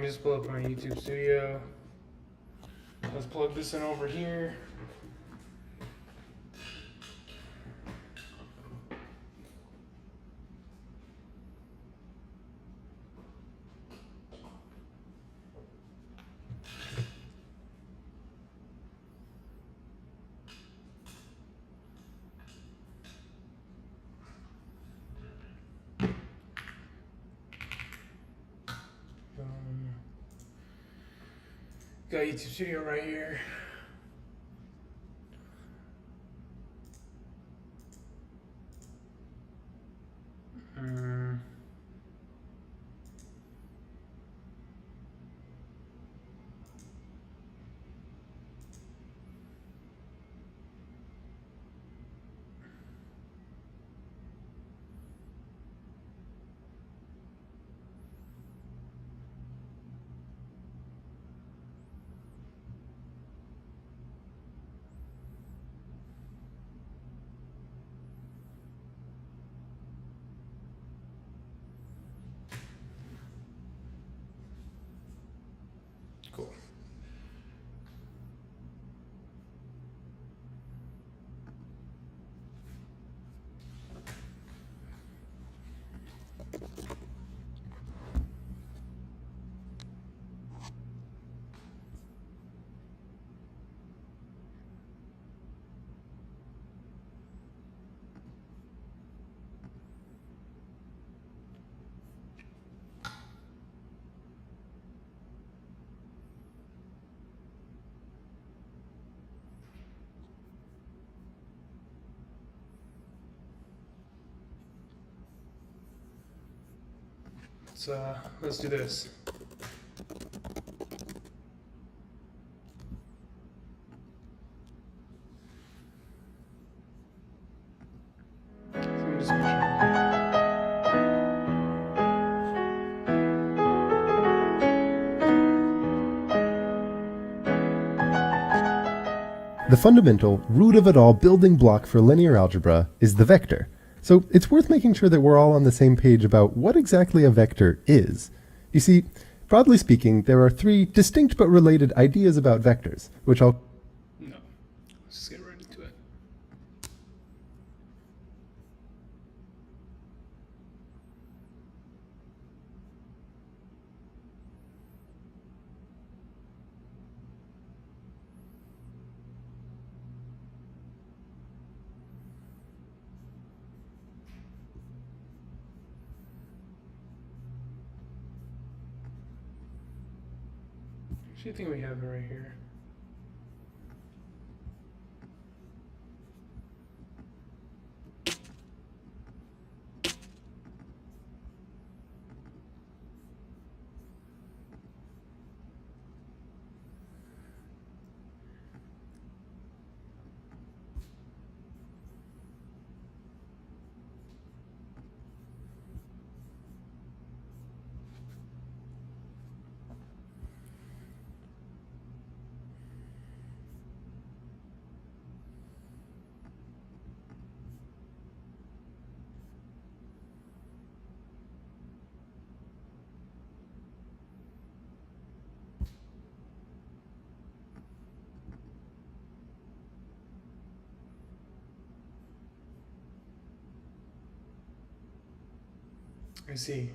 Just pull up my YouTube studio. Let's plug this in over here. Got YouTube Studio right here. Cool. Let's do this. The fundamental, root of it all building block for linear algebra is the vector. So it's worth making sure that we're all on the same page about what exactly a vector is. You see, broadly speaking, there are three distinct but related ideas about vectors, which I'll... No, let's just get right into it. Actually, I think we have it right here. I see.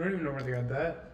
don't even know where they got that.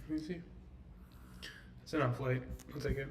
Let me see. It's enough light. I'll take it.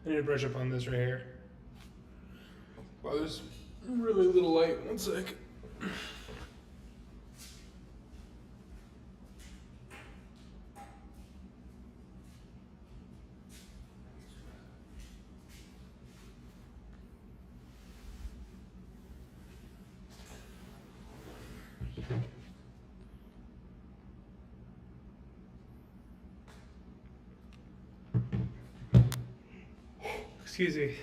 I need to brush up on this right here. Wow, there's really little light. One sec. Excuse me.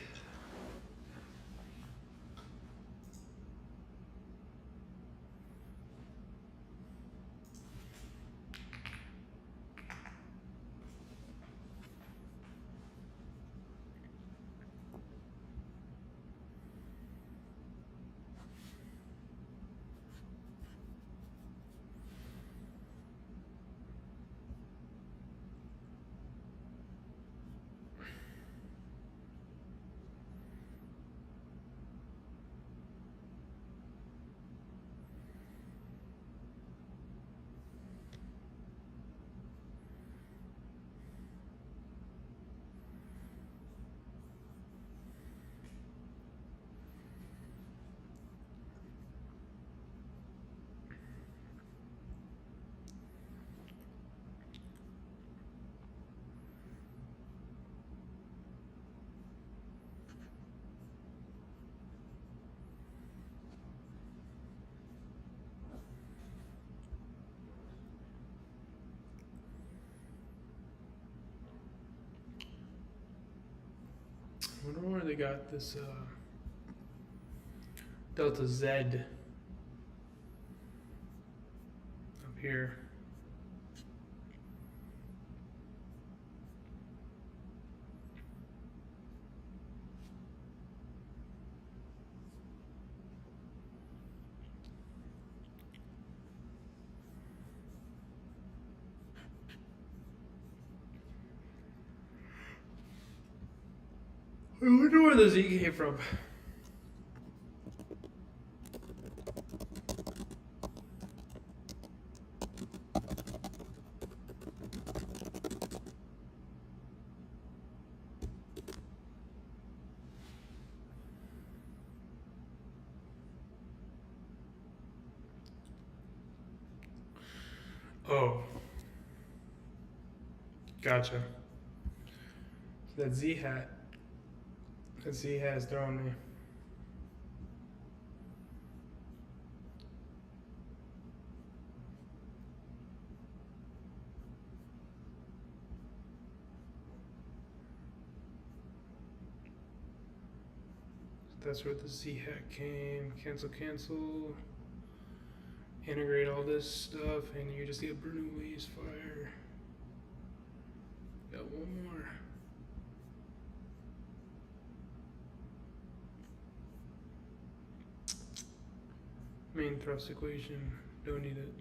I wonder where they got this Delta Z up here. I wonder where the Z came from. Oh, gotcha. That Z hat is throwing me. That's where the Z hat came. Cancel. Integrate all this stuff, and you just get Bernoulli's fire. Got one more. Main thrust equation. Don't need it.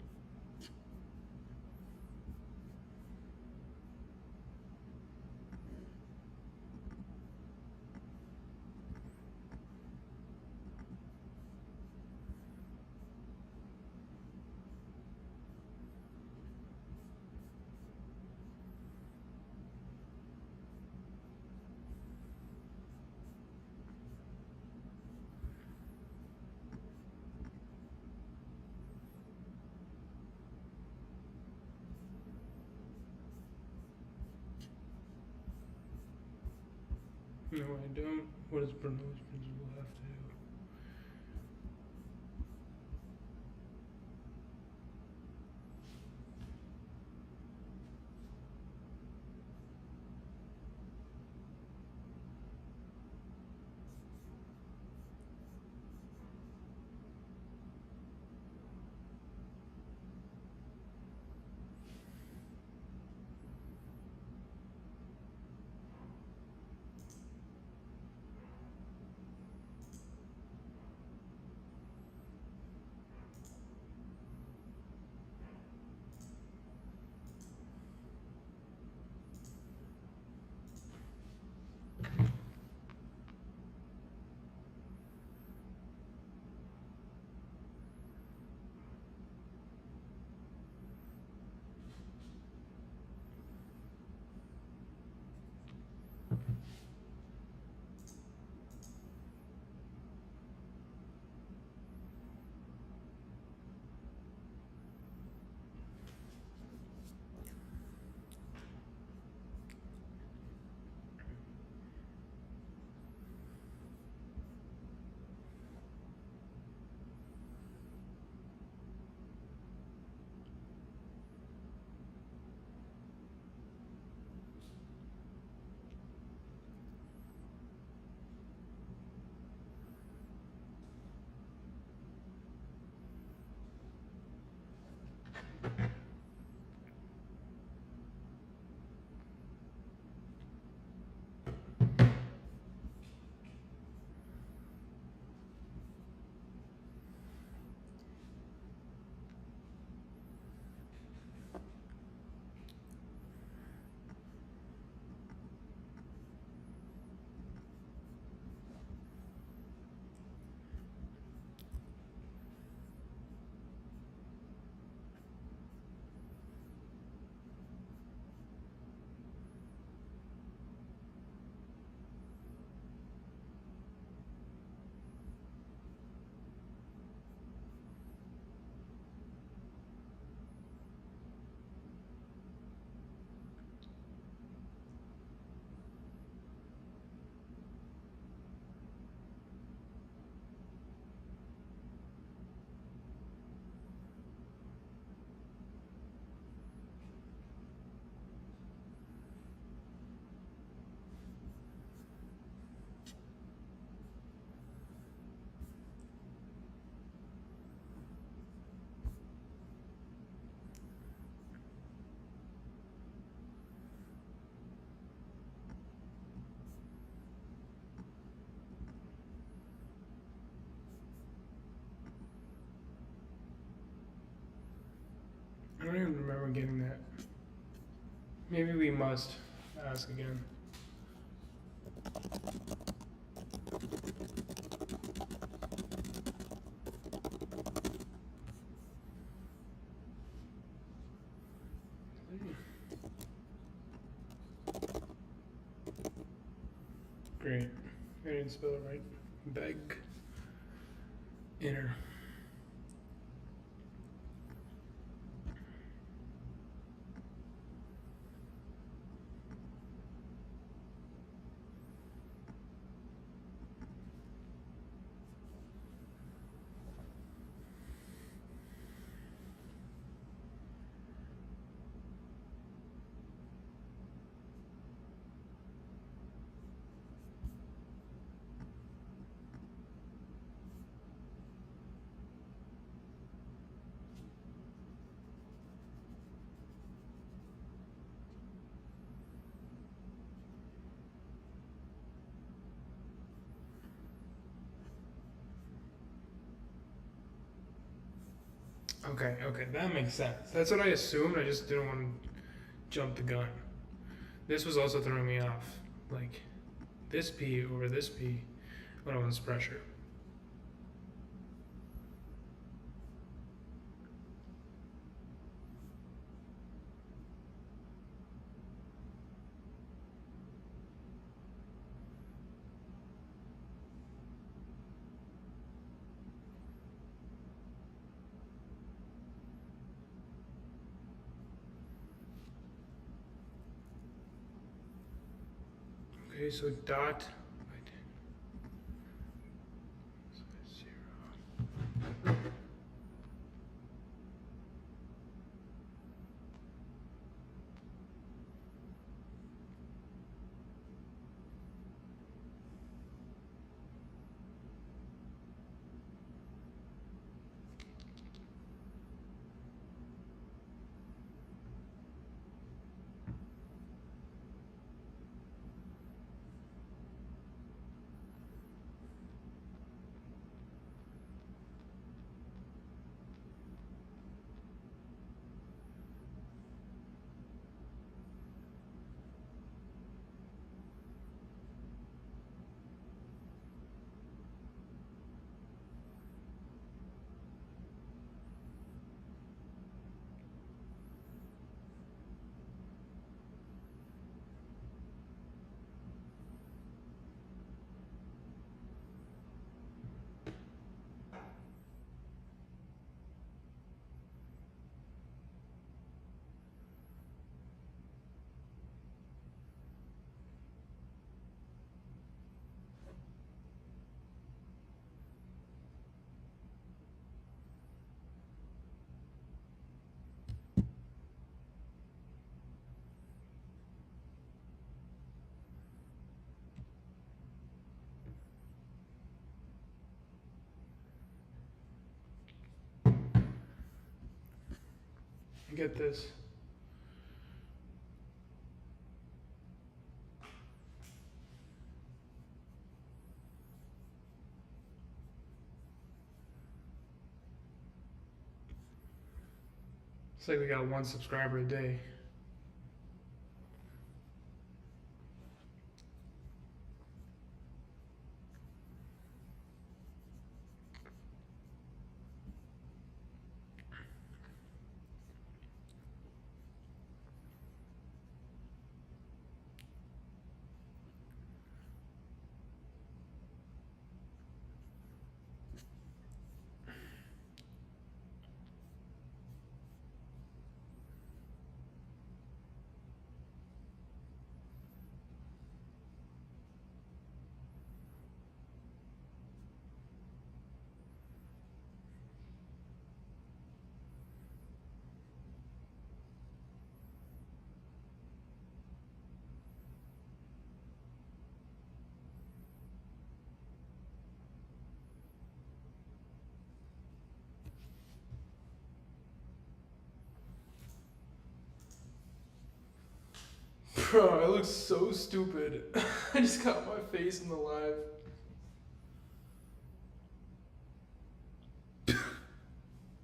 No, I don't. What does Bernoulli's principle have to do? I don't even remember getting that. Maybe we must ask again. Great. I didn't spell it right. Beg. Inner. Okay, that makes sense. That's what I assumed. I just didn't want to jump the gun. This was also throwing me off. Like, this P over this P when I was pressure. Okay, so dot. Get this. It's like we got 1 subscriber a day. Bro, I look so stupid. I just got my face in the live.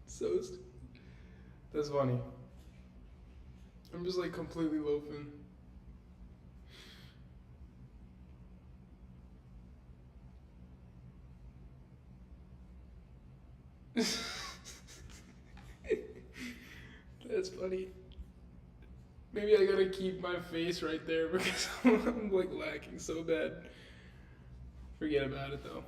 So stupid. That's funny. I'm just like completely loafing. That's funny. Maybe I gotta keep my face right there because I'm like lacking so bad. Forget about it though.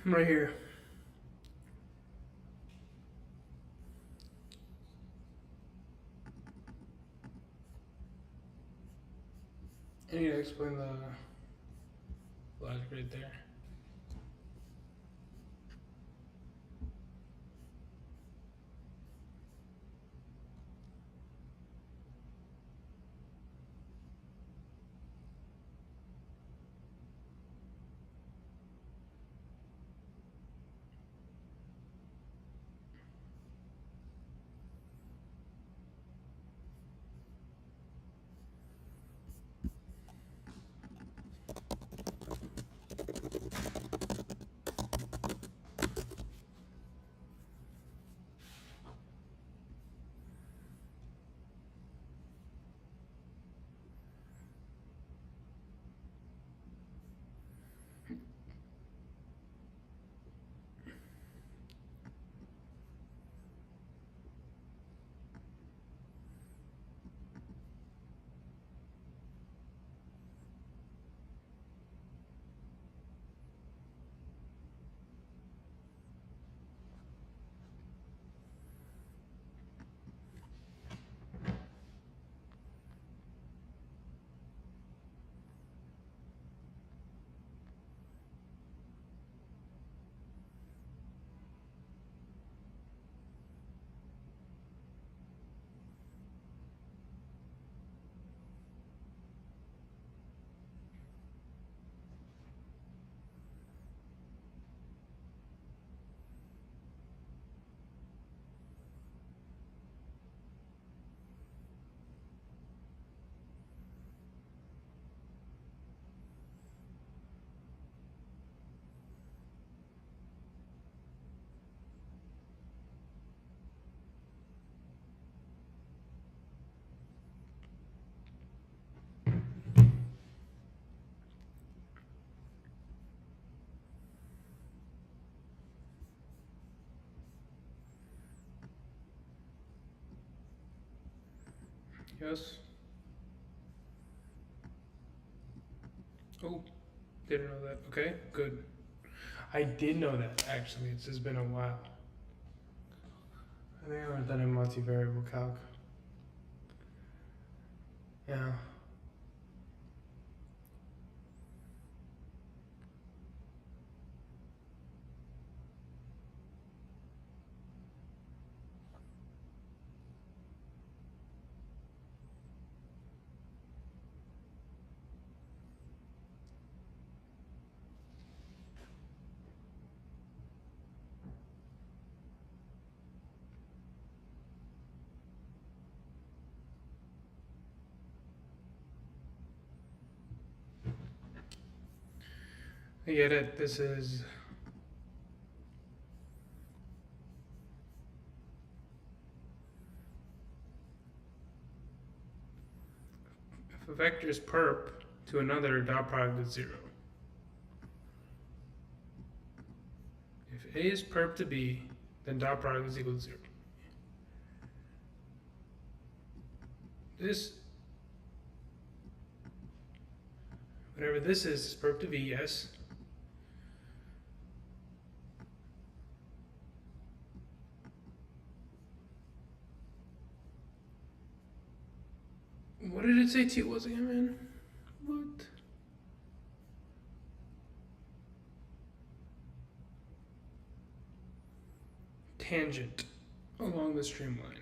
Right here. I need to explain the logic right there. Yes. Oh, didn't know that. Okay, good. I did know that actually. It's just been a while. I think I learned that in multivariable calc. Yeah. I get it. This is if a vector is perp to another, dot product is 0. If A is perp to B, then dot product is equal to 0. This, whatever this is perp to V, yes. What did it say T was again, man? What? Tangent along the streamline.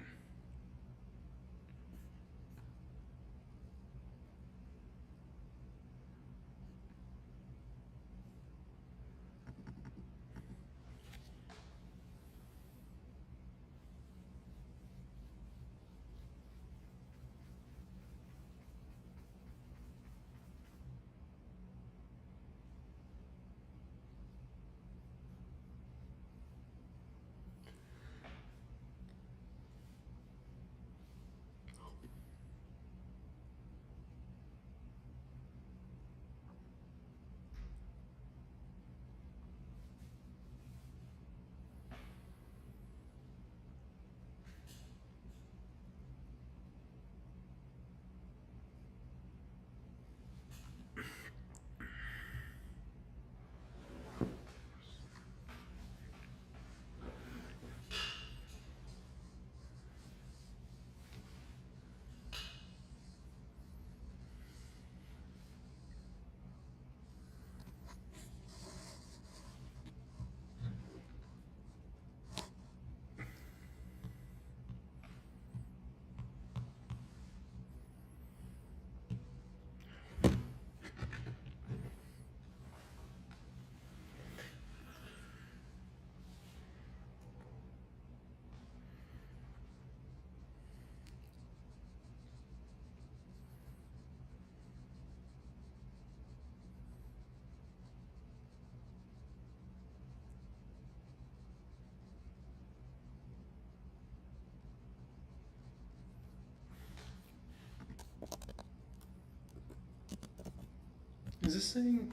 Is this saying?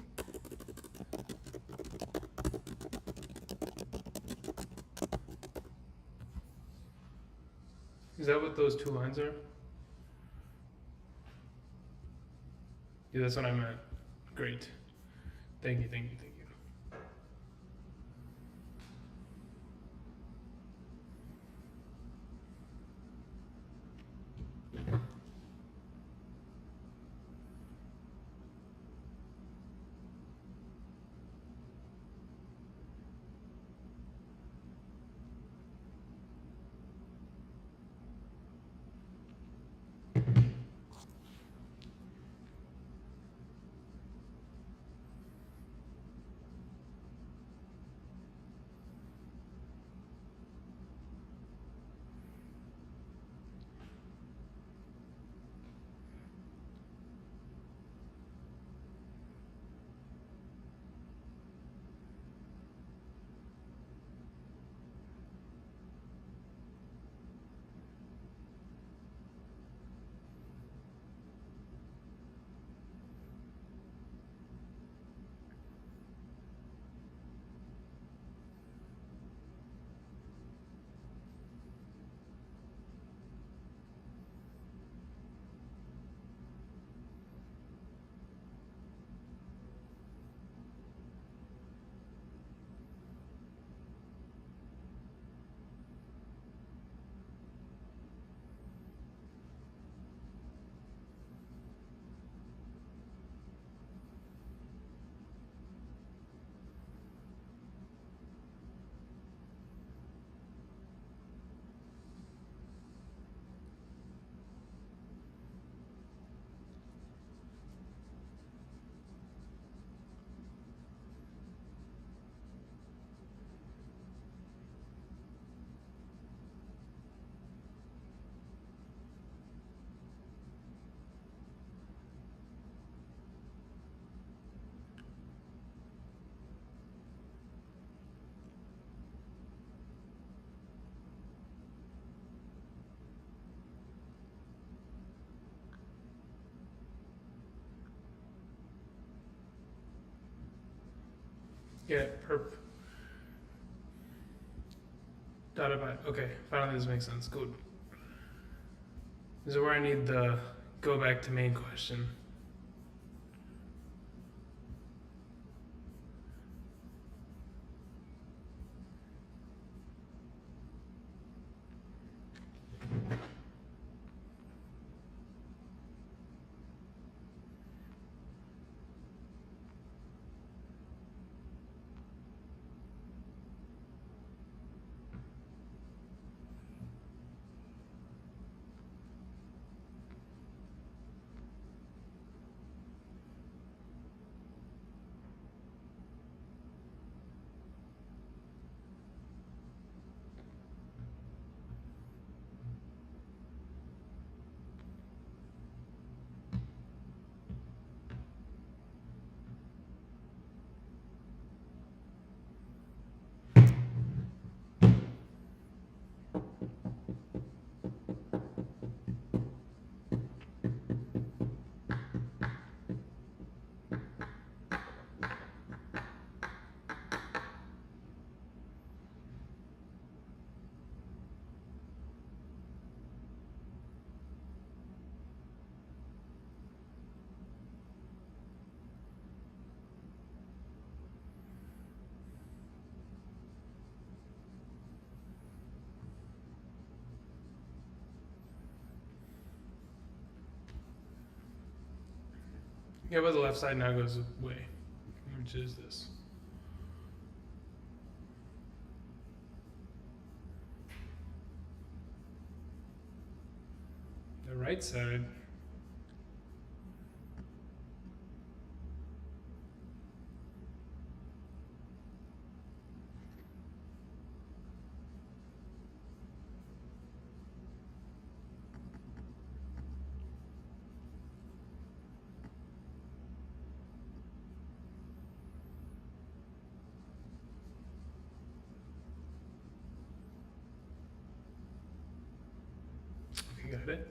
Is that what those two lines are? Yeah, that's what I meant. Great. Thank you, thank you, thank you. Get it? Perp. Dotted by. Okay, finally this makes sense. Good. This is where I need the go back to main question. Yeah, but the left side now goes away, which is this. The right side. Okay, got it.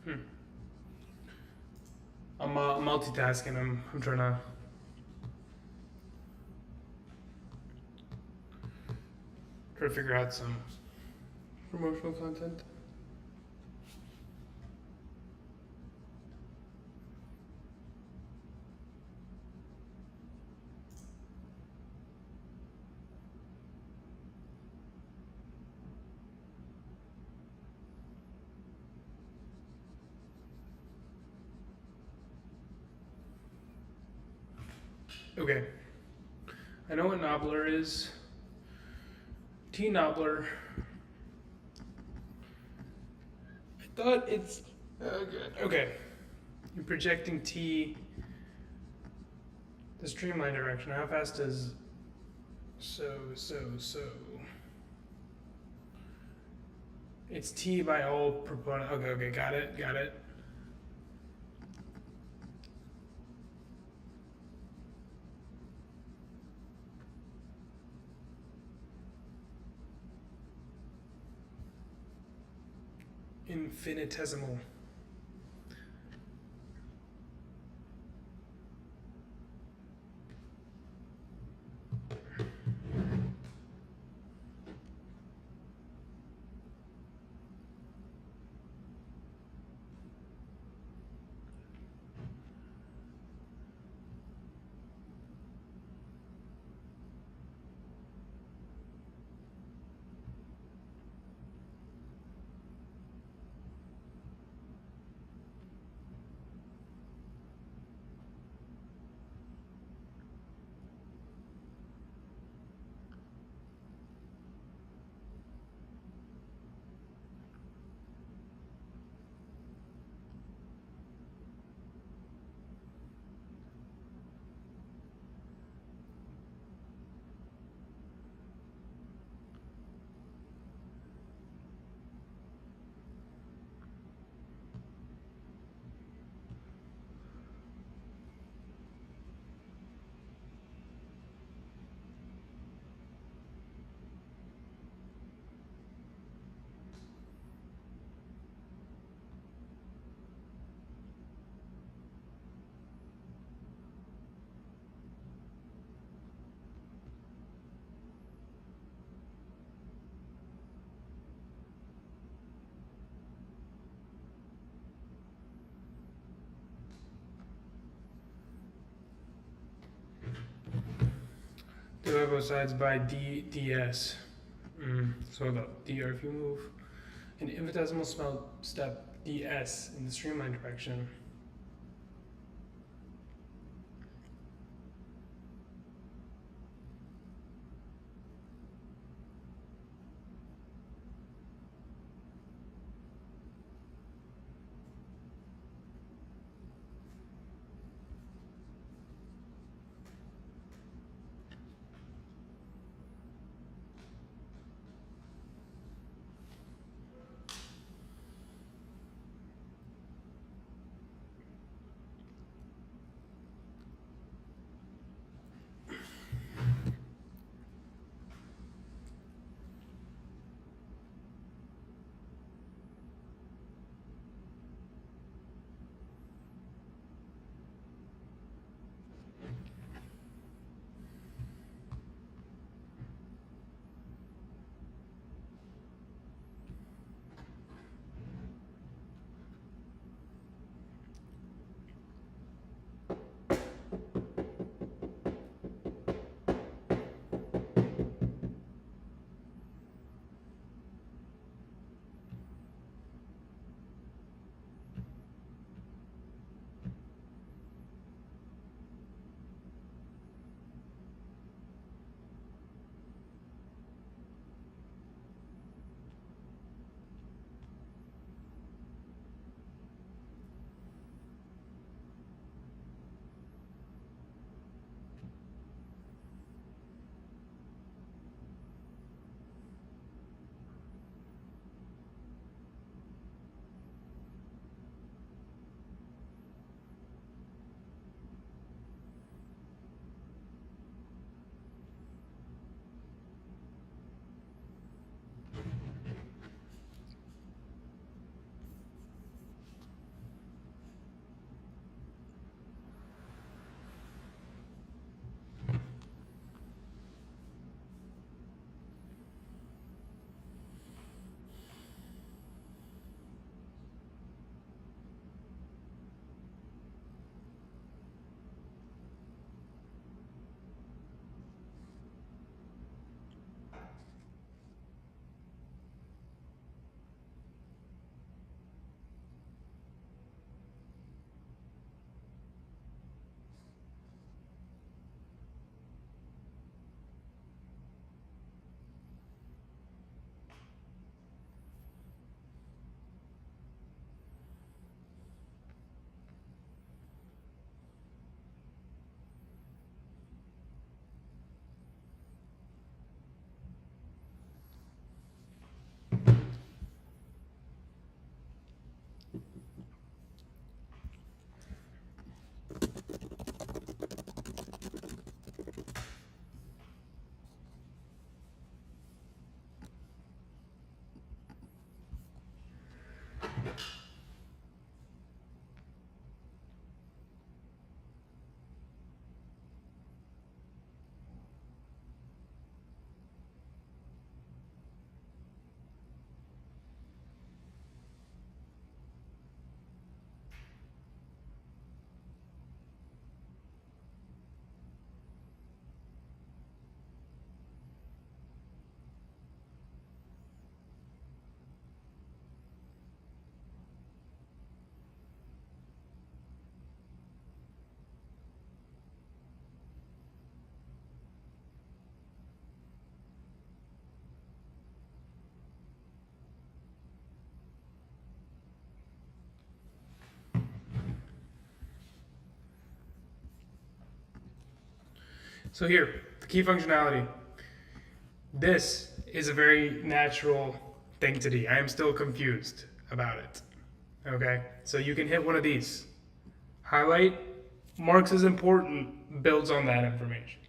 Hmm. I'm multitasking. I'm trying to figure out some promotional content. Okay. I know what Nobler is. T Nobler. I thought it's good. Okay. You're projecting T the streamline direction. How fast does so? It's T by all proponent. Okay, got it. Infinitesimal. Divide both sides by ds. So the dr, if you move an infinitesimal small step ds in the streamline direction, So here, the key functionality. This is a very natural thing to do. I am still confused about it. Okay, so you can hit one of these. Highlight, marks as important, builds on that information.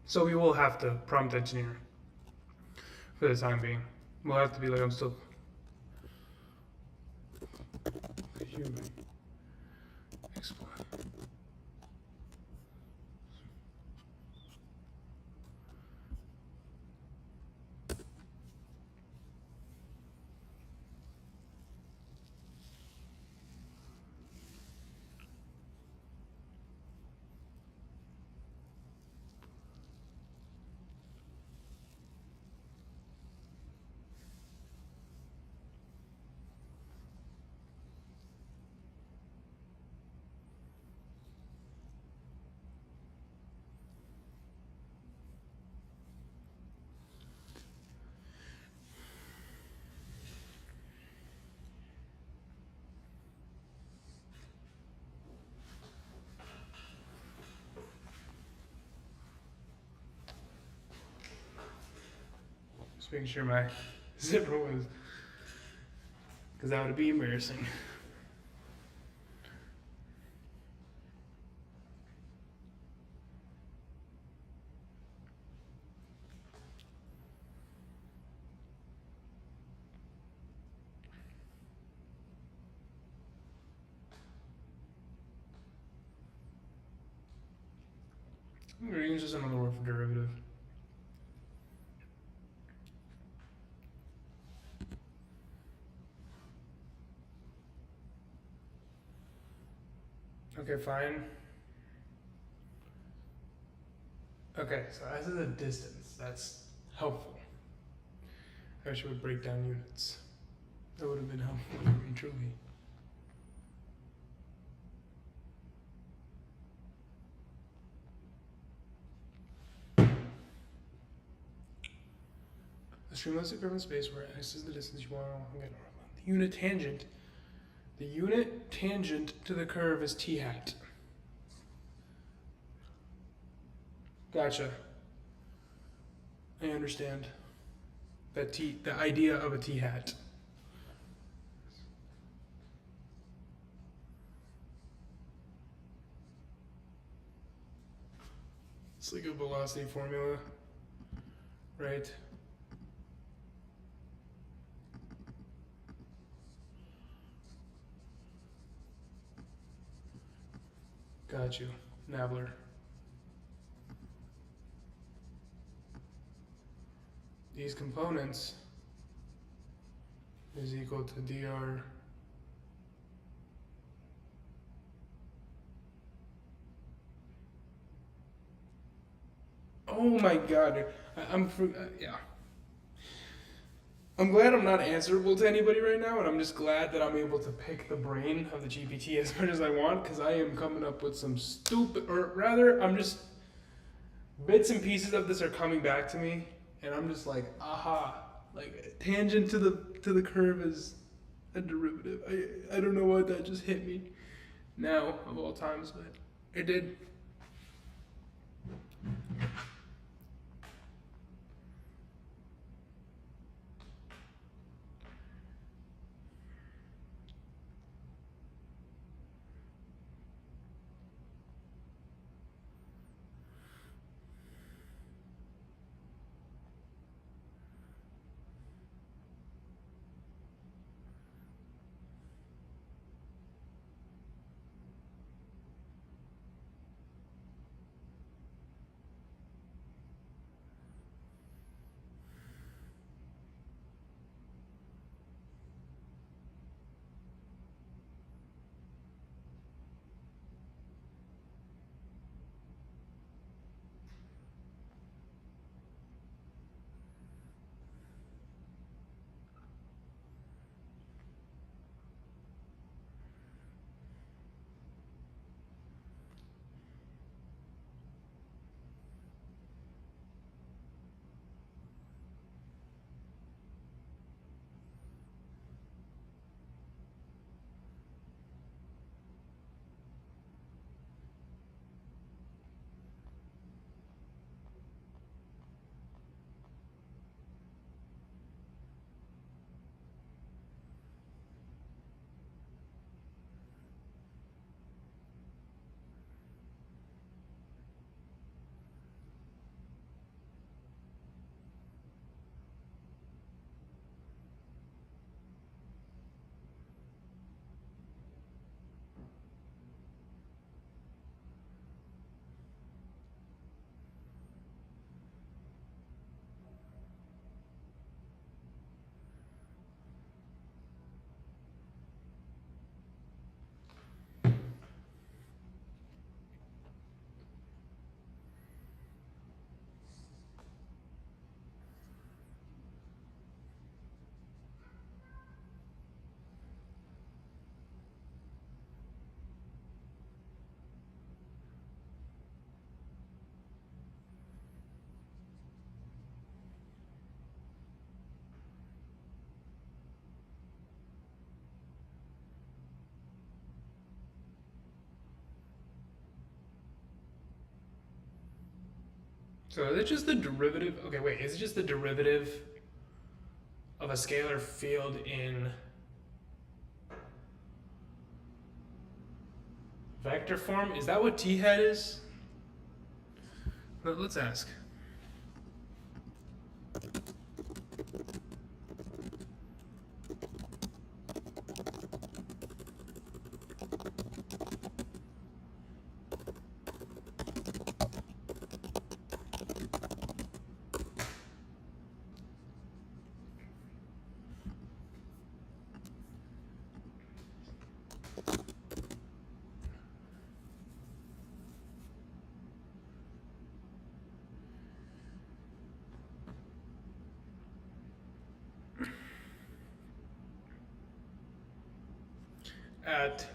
So we will have to prompt engineer for the time being. We'll have to be like, I'm still human. Explain. Just making sure my zipper was, because that would be embarrassing. Range is another word for derivative. Okay, fine. Okay, so as is a distance, that's helpful. I wish it would break down units. That would have been helpful for me, truly. A streamless curve in space where x is the distance you want to get. The unit tangent. The unit tangent to the curve is t hat. Gotcha. I understand. The idea of a t hat. It's like a velocity formula, right? Got you. Nabler. These components is equal to dr. Oh my god, yeah. I'm glad I'm not answerable to anybody right now, and I'm just glad that I'm able to pick the brain of the GPT as much as I want, because I am coming up with some stupid, or rather, I'm just, bits and pieces of this are coming back to me, and I'm just like, aha, like tangent to the curve is a derivative. I don't know why that just hit me now of all times, but it did. So is it just the derivative? Okay, wait. Is it just the derivative of a scalar field in vector form? Is that what t hat is? Let's ask. At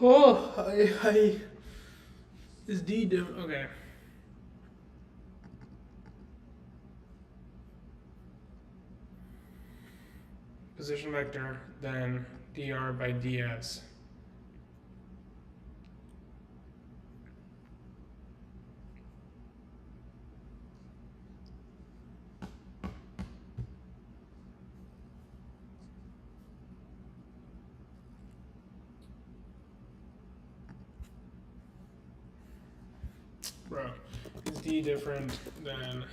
I is d different? Okay. Position vector then dr by ds. Bro, is D different than...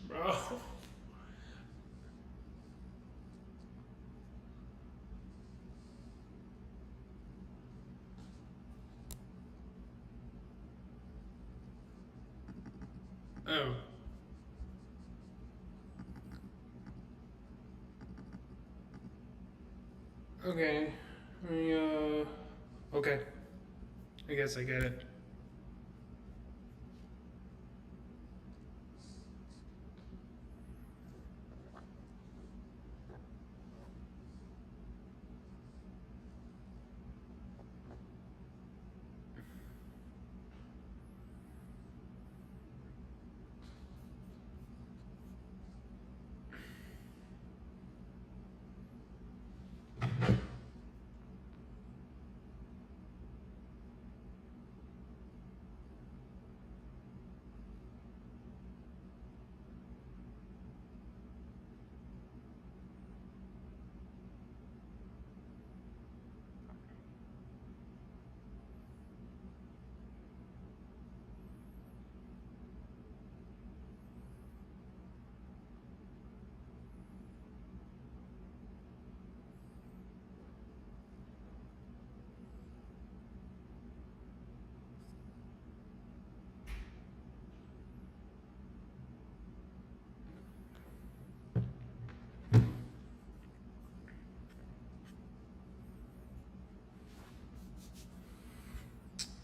Bro. Oh. Okay. Okay. I guess I get it.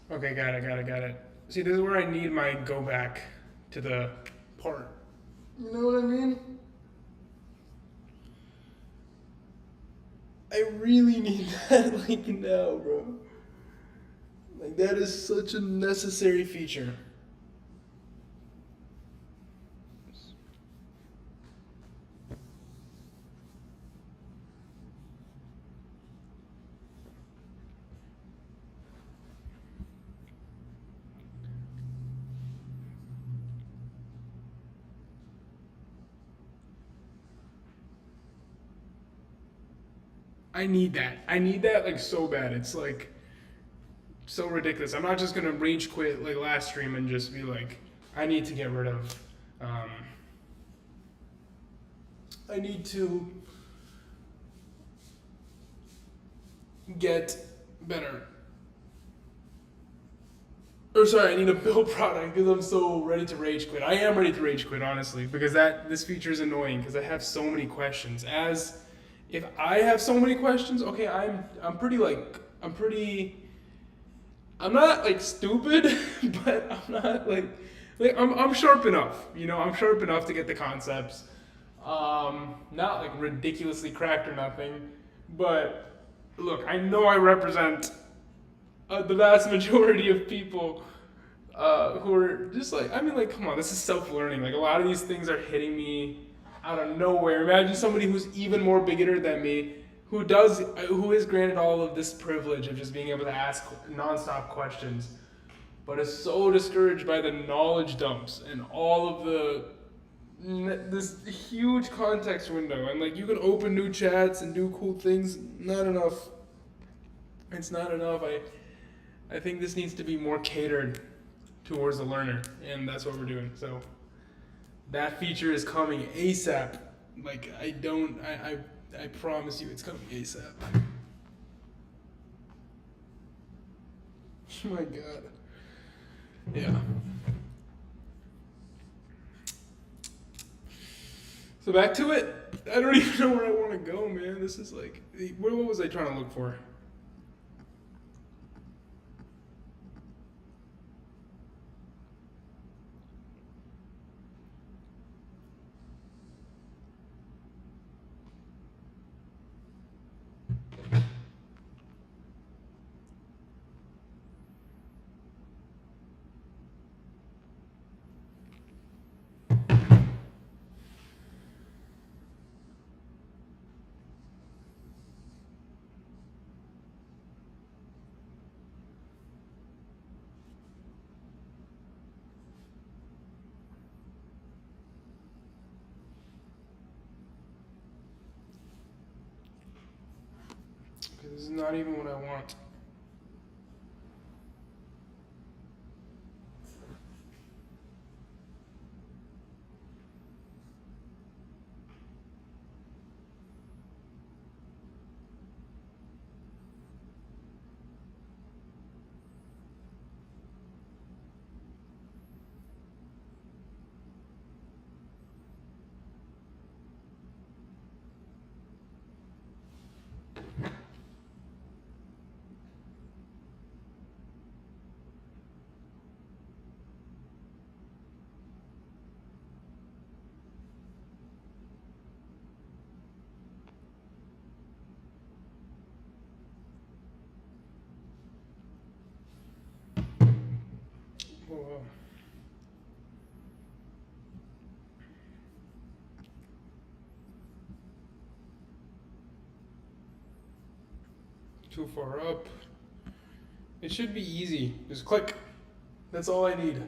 Okay, got it. See, this is where I need my go back to the part. You know what I mean? I really need that like now, bro. Like that is such a necessary feature. I need that. I need that like so bad. It's like so ridiculous. I'm not just gonna rage quit like last stream and just be like, I need to get rid of. I need to get better. Or sorry, I need to build product because I'm so ready to rage quit. I am ready to rage quit, honestly, because this feature is annoying because I have so many questions. As if I have so many questions, okay, I'm pretty like I'm not like stupid, but I'm not like I'm sharp enough. I'm sharp enough to get the concepts. Not like ridiculously cracked or nothing, but look, I know I represent the vast majority of people who are just like, I mean, like, come on, this is self-learning. Like, a lot of these things are hitting me out of nowhere. Imagine somebody who's even more beginner than me, who is granted all of this privilege of just being able to ask nonstop questions, but is so discouraged by the knowledge dumps and all of this huge context window. And like, you can open new chats and do cool things. Not enough. It's not enough. I think this needs to be more catered towards the learner, and that's what we're doing. So that feature is coming ASAP. Like I promise you, it's coming ASAP. Oh my god. Yeah. So back to it. I don't even know where I want to go, man. This is like, what was I trying to look for? This is not even what I want. Whoa. Too far up. It should be easy. Just click. That's all I need.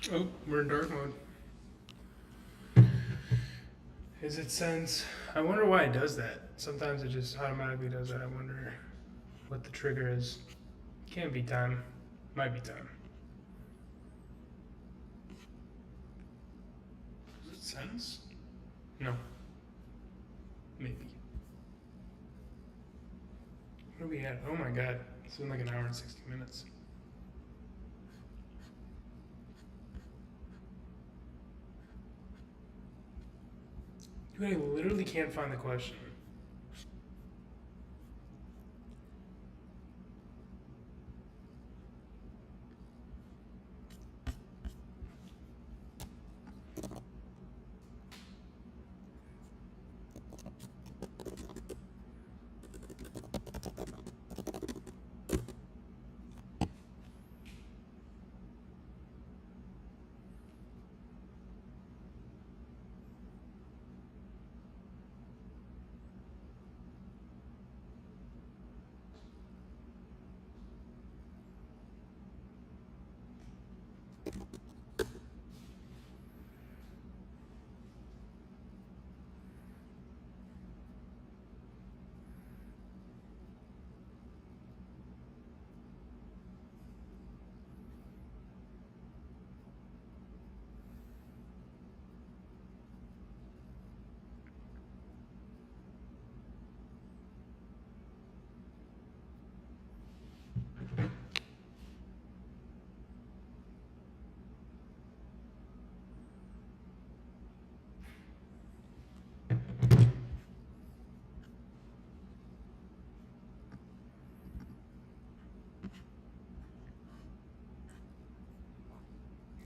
Oh, we're in dark mode. Is it sense? I wonder why it does that. Sometimes it just automatically does that. I wonder what the trigger is. Can't be time. Might be time. Is it sense? No. Maybe. What are we at? Oh my god. It's been like an hour and 60 minutes. Dude, I literally can't find the question.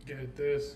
Get this.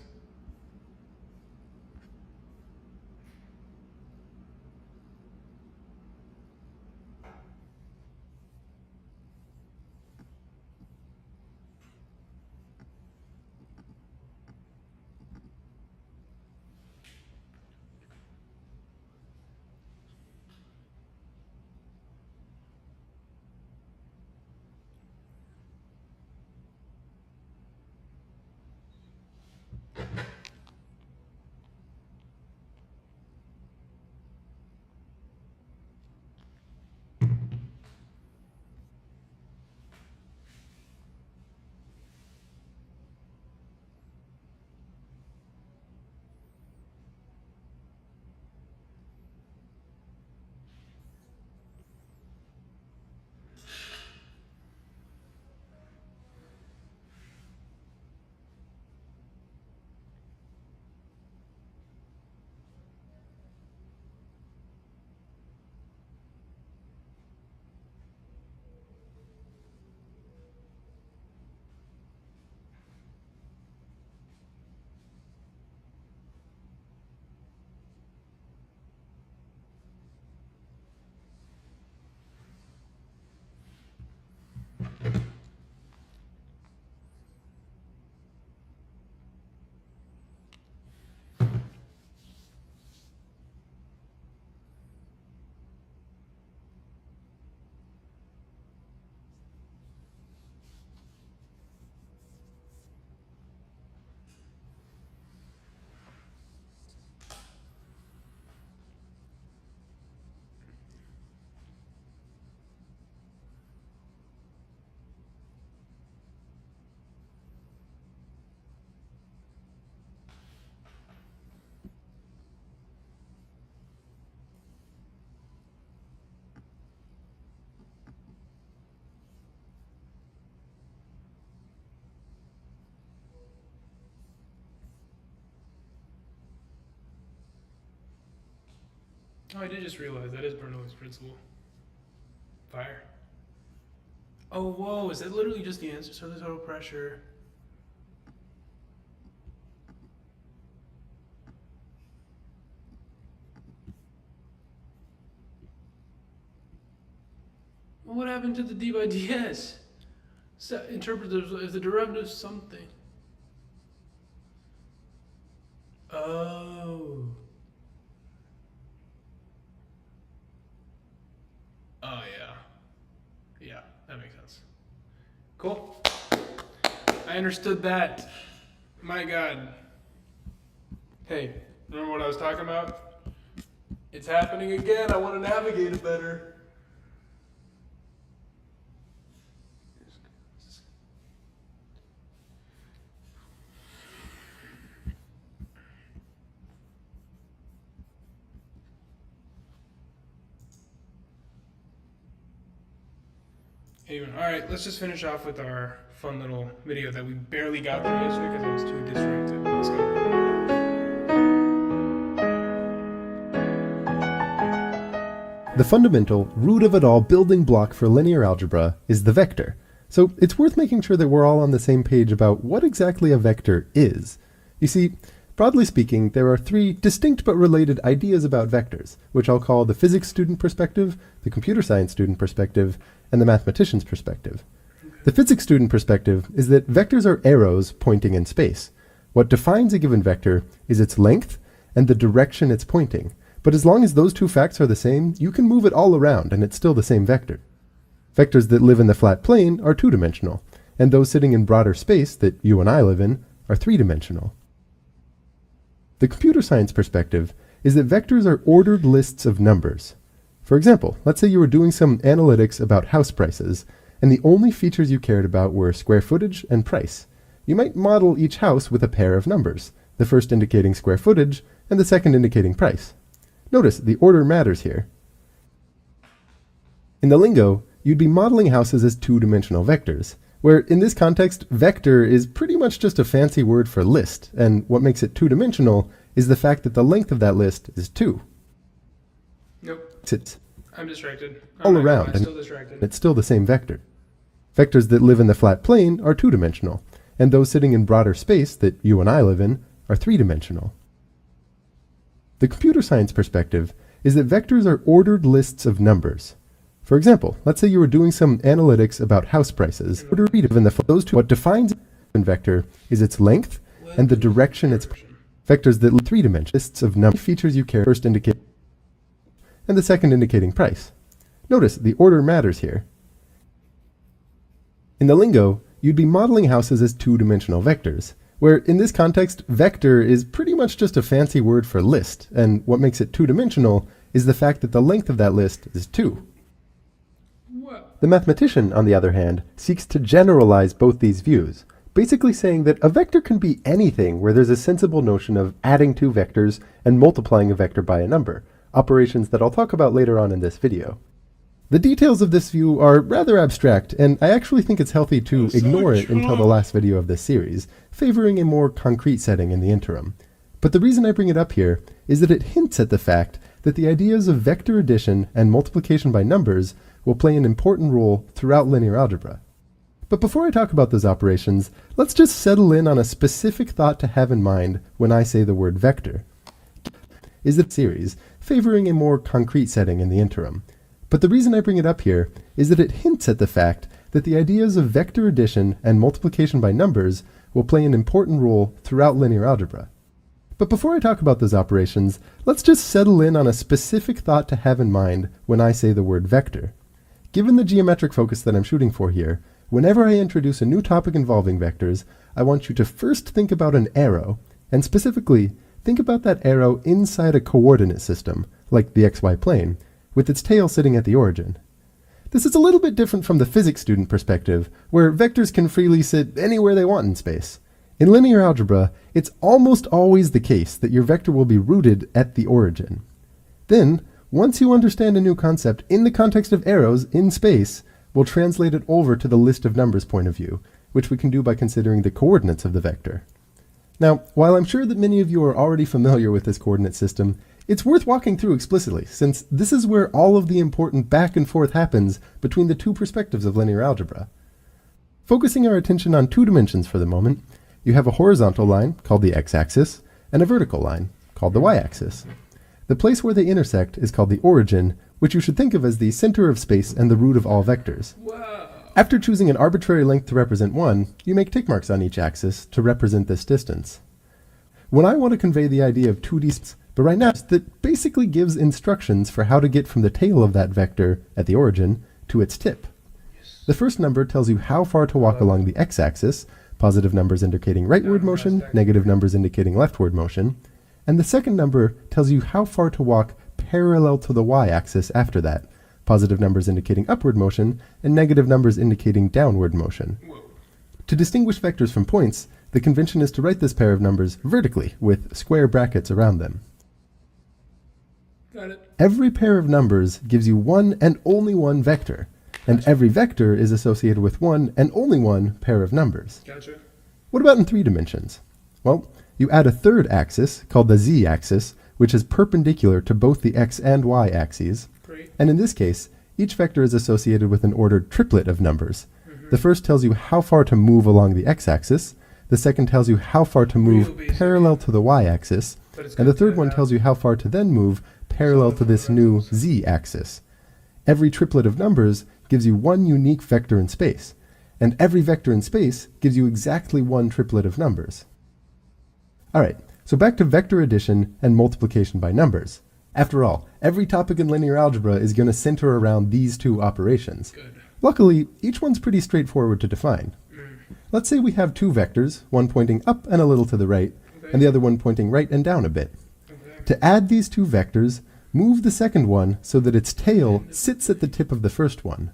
Oh, I did just realize that is Bernoulli's principle. Fire. Oh, whoa, is that literally just the answer to the total pressure? Well, what happened to the d by ds? So, interpret as the derivative of something. Oh. Oh, yeah. Yeah, that makes sense. Cool. I understood that. My God. Hey, remember what I was talking about? It's happening again. I want to navigate it better. Anyway, all right, let's just finish off with our fun little video that we barely got through yesterday because I was too distracted. Let's go. The fundamental, root of it all building block for linear algebra is the vector. So it's worth making sure that we're all on the same page about what exactly a vector is. You see, broadly speaking, there are three distinct but related ideas about vectors, which I'll call the physics student perspective, the computer science student perspective, and the mathematician's perspective. The physics student perspective is that vectors are arrows pointing in space. What defines a given vector is its length and the direction it's pointing. But as long as those two facts are the same, you can move it all around and it's still the same vector. Vectors that live in the flat plane are two-dimensional, and those sitting in broader space that you and I live in are three-dimensional. The computer science perspective is that vectors are ordered lists of numbers. For example, let's say you were doing some analytics about house prices, and the only features you cared about were square footage and price. You might model each house with a pair of numbers, the first indicating square footage and the second indicating price. Notice the order matters here. In the lingo, you'd be modeling houses as two-dimensional vectors, where in this context, vector is pretty much just a fancy word for list, and what makes it two-dimensional is the fact that the length of that list is 2. Nope. It's I'm distracted. all around, I'm and still distracted. it's still the same vector. Vectors that live in the flat plane are two-dimensional, and those sitting in broader space that you and I live in are three-dimensional. The computer science perspective is that vectors are ordered lists of numbers. For example, let's say you were doing some analytics about house prices. Those two, what defines a vector is its length and the direction it's vectors that three-dimensional lists of number features you care first indicate and the second indicating price. Notice the order matters here. In the lingo, you'd be modeling houses as two-dimensional vectors, where in this context, vector is pretty much just a fancy word for list, and what makes it two-dimensional is the fact that the length of that list is 2. The mathematician, on the other hand, seeks to generalize both these views, basically saying that a vector can be anything where there's a sensible notion of adding two vectors and multiplying a vector by a number, operations that I'll talk about later on in this video. The details of this view are rather abstract, and I actually think it's healthy to ignore it until the last video of this series, favoring a more concrete setting in the interim. But the reason I bring it up here is that it hints at the fact that the ideas of vector addition and multiplication by numbers will play an important role throughout linear algebra. But before I talk about those operations, let's just settle in on a specific thought to have in mind when I say the word vector. Is that series, favoring a more concrete setting in the interim. But the reason I bring it up here is that it hints at the fact that the ideas of vector addition and multiplication by numbers will play an important role throughout linear algebra. But before I talk about those operations, let's just settle in on a specific thought to have in mind when I say the word vector. Given the geometric focus that I'm shooting for here, whenever I introduce a new topic involving vectors, I want you to first think about an arrow, and specifically, think about that arrow inside a coordinate system, like the xy plane, with its tail sitting at the origin. This is a little bit different from the physics student perspective, where vectors can freely sit anywhere they want in space. In linear algebra, it's almost always the case that your vector will be rooted at the origin. Then, once you understand a new concept in the context of arrows in space, we'll translate it over to the list of numbers point of view, which we can do by considering the coordinates of the vector. Now, while I'm sure that many of you are already familiar with this coordinate system, it's worth walking through explicitly, since this is where all of the important back and forth happens between the two perspectives of linear algebra. Focusing our attention on two dimensions for the moment, you have a horizontal line, called the x-axis, and a vertical line, called the y-axis. The place where they intersect is called the origin, which you should think of as the center of space and the root of all vectors. Whoa. After choosing an arbitrary length to represent 1, you make tick marks on each axis to represent this distance. When I want to convey the idea of 2D, but right now, that basically gives instructions for how to get from the tail of that vector at the origin to its tip. The first number tells you how far to walk along the x-axis, positive numbers indicating rightward motion, negative numbers indicating leftward motion, and the second number tells you how far to walk parallel to the y-axis after that, positive numbers indicating upward motion, and negative numbers indicating downward motion. Whoa. To distinguish vectors from points, the convention is to write this pair of numbers vertically, with square brackets around them. Got it. Every pair of numbers gives you one and only one vector, and every vector is associated with one and only one pair of numbers. Gotcha. What about in 3 dimensions? Well, you add a third axis, called the z-axis, which is perpendicular to both the x and y axes. Great. And in this case, each vector is associated with an ordered triplet of numbers. The first tells you how far to move along the x-axis, the second tells you how far to move parallel to the y-axis, and the third one tells you how far to then move parallel to this new z-axis. Every triplet of numbers gives you one unique vector in space, and every vector in space gives you exactly one triplet of numbers. Alright, so back to vector addition and multiplication by numbers. After all, every topic in linear algebra is going to center around these two operations. Good. Luckily, each one's pretty straightforward to define. Let's say we have two vectors, one pointing up and a little to the right, and the other one pointing right and down a bit. To add these two vectors, move the second one so that its tail sits at the tip of the first one.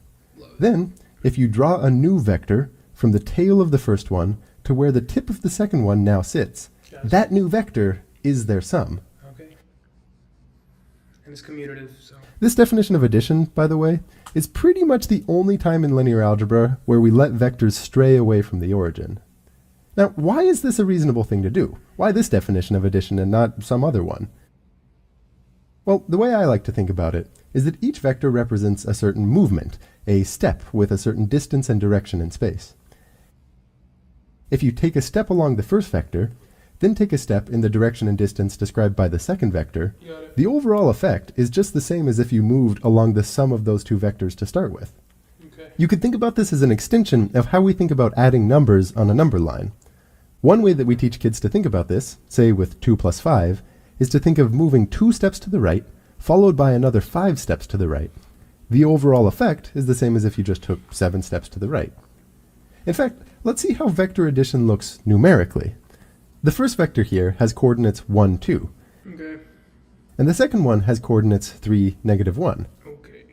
Then, if you draw a new vector from the tail of the first one to where the tip of the second one now sits, that new vector is their sum. Okay. And it's commutative, so. This definition of addition, by the way, is pretty much the only time in linear algebra where we let vectors stray away from the origin. Now, why is this a reasonable thing to do? Why this definition of addition and not some other one? Well, the way I like to think about it is that each vector represents a certain movement, a step with a certain distance and direction in space. If you take a step along the first vector, then take a step in the direction and distance described by the second vector, the overall effect is just the same as if you moved along the sum of those two vectors to start with. Okay. You could think about this as an extension of how we think about adding numbers on a number line. One way that we teach kids to think about this, say with 2 plus 5, is to think of moving 2 steps to the right, followed by another 5 steps to the right. The overall effect is the same as if you just took 7 steps to the right. In fact, let's see how vector addition looks numerically. The first vector here has coordinates 1, 2. Okay. And the second one has coordinates 3, negative 1. Okay.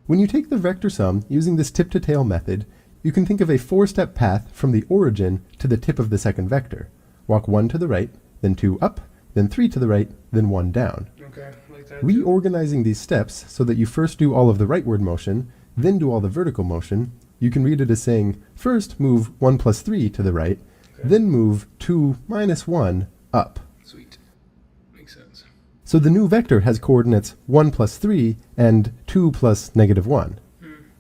When you take the vector sum using this tip-to-tail method, you can think of a 4-step path from the origin to the tip of the second vector. Walk 1 to the right, then 2 up, then 3 to the right, then 1 down. Okay, like that. Reorganizing these steps so that you first do all of the rightward motion, then do all the vertical motion, you can read it as saying, first move 1 plus 3 to the right, then move 2 minus 1 up. Sweet. Makes sense. So the new vector has coordinates 1 plus 3 and 2 plus negative 1.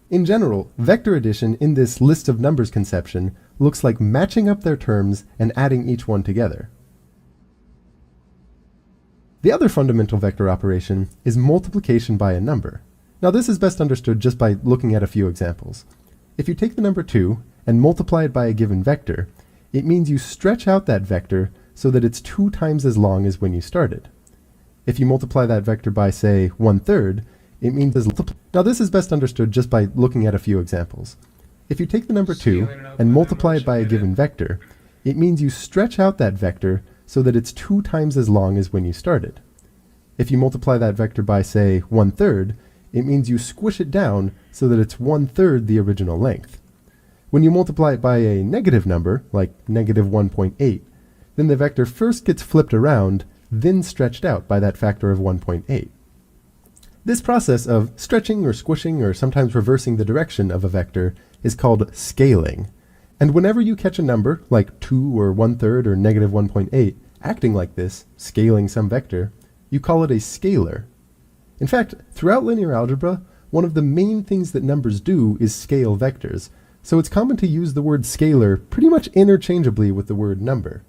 In general, vector addition in this list of numbers conception looks like matching up their terms and adding each one together. The other fundamental vector operation is multiplication by a number. Now this is best understood just by looking at a few examples. If you take the number 2 and multiply it by a given vector, it means you stretch out that vector so that it's 2 times as long as when you started. If you multiply that vector by, say, 1/3, it means now this is best understood just by looking at a few examples. If you take the number 2 and multiply it by a given vector, it means you stretch out that vector so that it's 2 times as long as when you started. If you multiply that vector by, say, 1/3, it means you squish it down so that it's 1/3 the original length. When you multiply it by a negative number, like negative 1.8, then the vector first gets flipped around, then stretched out by that factor of 1.8. This process of stretching or squishing or sometimes reversing the direction of a vector is called scaling. And whenever you catch a number, like 2 or 1/3 or negative 1.8, acting like this, scaling some vector, you call it a scalar. In fact, throughout linear algebra, one of the main things that numbers do is scale vectors, so it's common to use the word scalar pretty much interchangeably with the word number.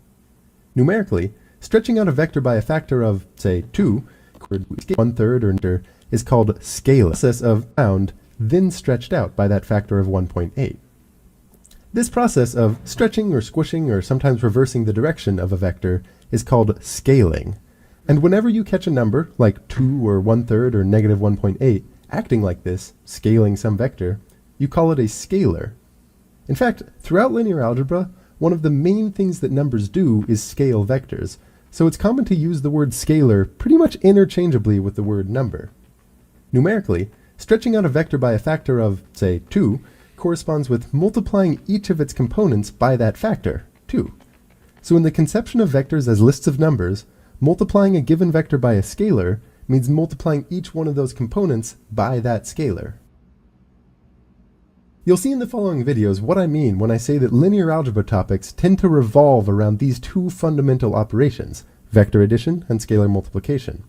Numerically, stretching out a vector by a factor of, say, 2, 1/3 or is called scalar. Process of round, then stretched out by that factor of 1.8. This process of stretching or squishing or sometimes reversing the direction of a vector is called scaling. And whenever you catch a number, like 2 or 1/3 or negative 1.8, acting like this, scaling some vector, you call it a scalar. In fact, throughout linear algebra, one of the main things that numbers do is scale vectors, so it's common to use the word scalar pretty much interchangeably with the word number. Numerically, stretching out a vector by a factor of, say, 2, corresponds with multiplying each of its components by that factor, 2. So in the conception of vectors as lists of numbers, multiplying a given vector by a scalar means multiplying each one of those components by that scalar. You'll see in the following videos what I mean when I say that linear algebra topics tend to revolve around these two fundamental operations, vector addition and scalar multiplication.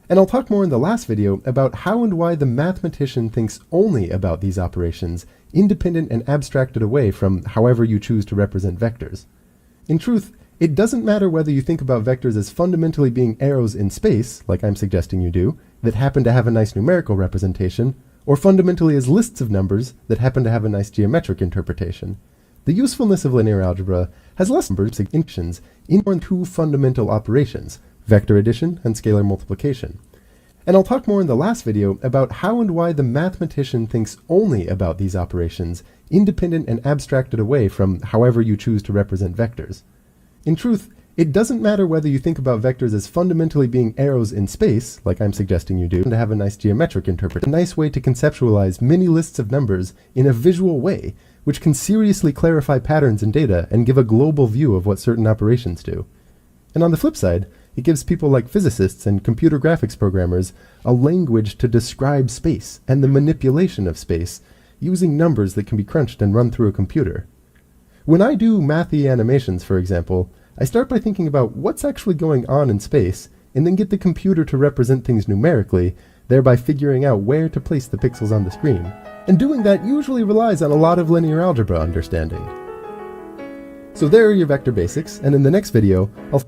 And I'll talk more in the last video about how and why the mathematician thinks only about these operations, independent and abstracted away from however you choose to represent vectors. In truth, it doesn't matter whether you think about vectors as fundamentally being arrows in space, like I'm suggesting you do, that happen to have a nice numerical representation, or fundamentally as lists of numbers that happen to have a nice geometric interpretation. The usefulness of linear algebra has less numbers distinctions in two fundamental operations, vector addition and scalar multiplication. And I'll talk more in the last video about how and why the mathematician thinks only about these operations, independent and abstracted away from however you choose to represent vectors. In truth, it doesn't matter whether you think about vectors as fundamentally being arrows in space, like I'm suggesting you do, to have a nice geometric interpretation. A nice way to conceptualize many lists of numbers in a visual way, which can seriously clarify patterns in data and give a global view of what certain operations do. And on the flip side, it gives people like physicists and computer graphics programmers a language to describe space and the manipulation of space, using numbers that can be crunched and run through a computer. When I do mathy animations, for example, I start by thinking about what's actually going on in space, and then get the computer to represent things numerically, thereby figuring out where to place the pixels on the screen. And doing that usually relies on a lot of linear algebra understanding. So there are your vector basics, and in the next video, I'll